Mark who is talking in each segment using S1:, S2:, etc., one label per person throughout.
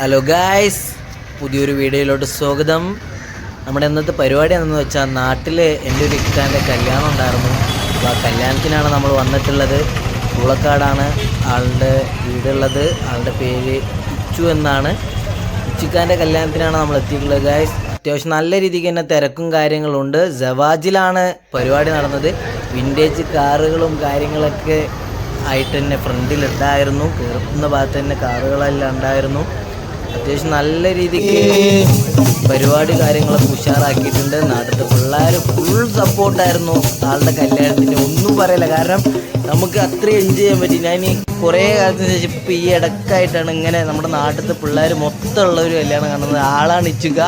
S1: Hello guys, പുതിയൊരു വീഡിയോയിലോട്ട് സ്വാഗതം. നമ്മുടെ ഇന്നത്തെ പരിപാടി എന്താണെന്ന് വെച്ചാൽ നാട്ടിൽ എൻ്റെ ഒരു ഇക്കാൻ്റെ കല്യാണം ഉണ്ടായിരുന്നു. അപ്പോൾ ആ കല്യാണത്തിനാണ് നമ്മൾ വന്നിട്ടുള്ളത്. പൂളക്കാടാണ് ആളുടെ വീടുള്ളത്. ആളുടെ പേര് ഇച്ചു എന്നാണ്. ഇച്ചുക്കാൻ്റെ കല്യാണത്തിനാണ് നമ്മൾ എത്തിയിട്ടുള്ളത് ഗായ്സ്. അത്യാവശ്യം നല്ല രീതിക്ക് തന്നെ തിരക്കും കാര്യങ്ങളുണ്ട്. സവാജിലാണ് പരിപാടി നടന്നത്. വിൻറ്റേജ് കാറുകളും കാര്യങ്ങളൊക്കെ ആയിട്ട് തന്നെ ഫ്രണ്ടിലുണ്ടായിരുന്നു. കയറുന്ന ഭാഗത്ത് തന്നെ കാറുകളെല്ലാം ഉണ്ടായിരുന്നു. അത്യാവശ്യം നല്ല രീതിക്ക് പരിപാടി കാര്യങ്ങളൊക്കെ ഉഷാറാക്കിയിട്ടുണ്ട്. നാട്ടിലത്തെ പിള്ളേർ ഫുൾ സപ്പോർട്ടായിരുന്നു ആളുടെ കല്യാണത്തിന്. ഒന്നും പറയില്ല, കാരണം നമുക്ക് അത്രയും എൻജോയ് ചെയ്യാൻ പറ്റി. ഞാൻ ഈ കുറേ കാലത്തിന് ശേഷം ഇപ്പോൾ ഈ ഇടക്കായിട്ടാണ് ഇങ്ങനെ നമ്മുടെ നാട്ടിലത്തെ പിള്ളേർ മൊത്തമുള്ള ഒരു കല്യാണം കാണുന്നത്. ആളാണ് ഇച്ചുക.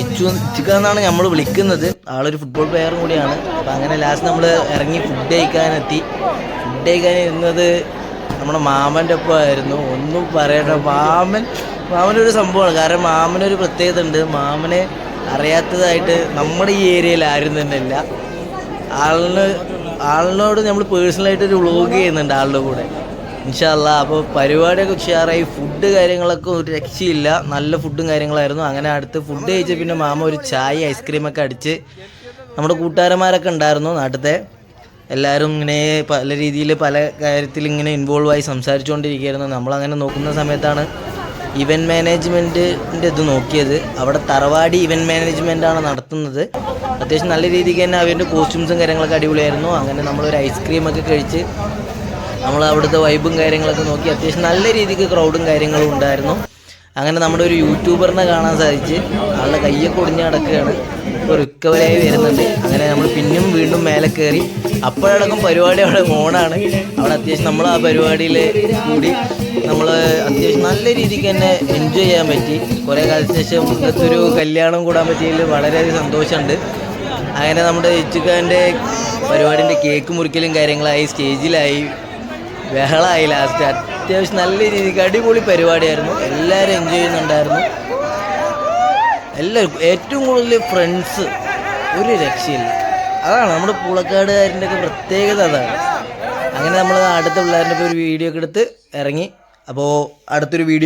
S1: ഇച്ചുക എന്നാണ് നമ്മൾ വിളിക്കുന്നത്. ആളൊരു ഫുട്ബോൾ പ്ലെയറും കൂടിയാണ്. അപ്പോൾ അങ്ങനെ ലാസ്റ്റ് നമ്മൾ ഇറങ്ങി ഫുഡ് കഴിക്കാനെത്തി. ഫുഡ് കഴിക്കാനിരുന്നത് നമ്മുടെ മാമൻ്റെ ഒപ്പമായിരുന്നു. ഒന്നും പറയണ്ട, മാമനൊരു സംഭവമാണ്. കാരണം മാമനൊരു പ്രത്യേകത ഉണ്ട്. മാമനെ അറിയാത്തതായിട്ട് നമ്മുടെ ഈ ഏരിയയിൽ ആരും തന്നെ ഇല്ല. ആളിനോട് നമ്മൾ പേഴ്സണലായിട്ടൊരു വ്ളോഗ് ചെയ്യുന്നുണ്ട് ആളുടെ കൂടെ, ഇൻഷാ അല്ലാ. അപ്പോൾ പരിപാടിയൊക്കെ ഉഷാറായി. ഫുഡ് കാര്യങ്ങളൊക്കെ ഒരു രക്ഷയില്ല, നല്ല ഫുഡും കാര്യങ്ങളായിരുന്നു. അങ്ങനെ അടുത്ത് ഫുഡ് കഴിച്ച് പിന്നെ മാമ ഒരു ചായ ഐസ്ക്രീമൊക്കെ അടിച്ച്. നമ്മുടെ കൂട്ടുകാരന്മാരൊക്കെ ഉണ്ടായിരുന്നു നാട്ടിലത്തെ. എല്ലാവരും ഇങ്ങനെ പല രീതിയിൽ പല കാര്യത്തിൽ ഇങ്ങനെ ഇൻവോൾവ് ആയി സംസാരിച്ചുകൊണ്ടിരിക്കുകയായിരുന്നു. നമ്മളങ്ങനെ നോക്കുന്ന സമയത്താണ് ഇവൻറ്റ് മാനേജ്മെൻറ്റിൻ്റെ ഇത് നോക്കിയത്. അവിടെ തറവാടി ഇവൻറ്റ് മാനേജ്മെൻറ്റാണ് നടത്തുന്നത്. അത്യാവശ്യം നല്ല രീതിക്ക് തന്നെ അവരുടെ കോസ്റ്റ്യൂംസും കാര്യങ്ങളൊക്കെ അടിപൊളിയായിരുന്നു. അങ്ങനെ നമ്മളൊരു ഐസ്ക്രീമൊക്കെ കഴിച്ച് നമ്മൾ അവിടുത്തെ വൈബും കാര്യങ്ങളൊക്കെ നോക്കി. അത്യാവശ്യം നല്ല രീതിക്ക് ക്രൗഡും കാര്യങ്ങളും ഉണ്ടായിരുന്നു. അങ്ങനെ നമ്മുടെ ഒരു യൂട്യൂബറിനെ കാണാൻ സാധിച്ച്. ആളുടെ കയ്യൊക്കെ ഒടിഞ്ഞ് കിടക്കുകയാണ്, ഇപ്പോൾ റിക്കവറായി വരുന്നുണ്ട്. അങ്ങനെ നമ്മൾ പിന്നും വീണ്ടും മേലെ കയറി. അപ്പോഴടക്കം പരിപാടി അവിടെ ഓണാണ്. അവിടെ അത്യാവശ്യം നമ്മൾ ആ പരിപാടിയിൽ കൂടി നമ്മൾ അത്യാവശ്യം നല്ല രീതിക്ക് തന്നെ എൻജോയ് ചെയ്യാൻ പറ്റി. കുറേ കാലത്തിന് ശേഷം ഇന്നത്തെ ഒരു കല്യാണം കൂടാൻ പറ്റിയതിൽ വളരെയധികം സന്തോഷമുണ്ട്. അങ്ങനെ നമ്മുടെ ഇച്ചുക്കാൻ്റെ പരിപാടിൻ്റെ കേക്ക് മുറിക്കലും കാര്യങ്ങളായി, സ്റ്റേജിലായി, ബഹളമായി. ലാസ്റ്റ് അത്യാവശ്യം നല്ല രീതിക്ക് അടിപൊളി പരിപാടിയായിരുന്നു. എല്ലാവരും എൻജോയ് ചെയ്യുന്നുണ്ടായിരുന്നു. എല്ലാവർക്കും ഏറ്റവും കൂടുതൽ ഫ്രണ്ട്സ്, ഒരു രക്ഷയില്ല. അതാണ് നമ്മുടെ പൂളക്കാടുകാരൻ്റെ ഒക്കെ പ്രത്യേകത, അതാണ്. അങ്ങനെ നമ്മൾ അടുത്ത പിള്ളേരുടെ ഒരു വീഡിയോ ഒക്കെ എടുത്ത് ഇറങ്ങി. അപ്പോൾ അടുത്തൊരു വീഡിയോ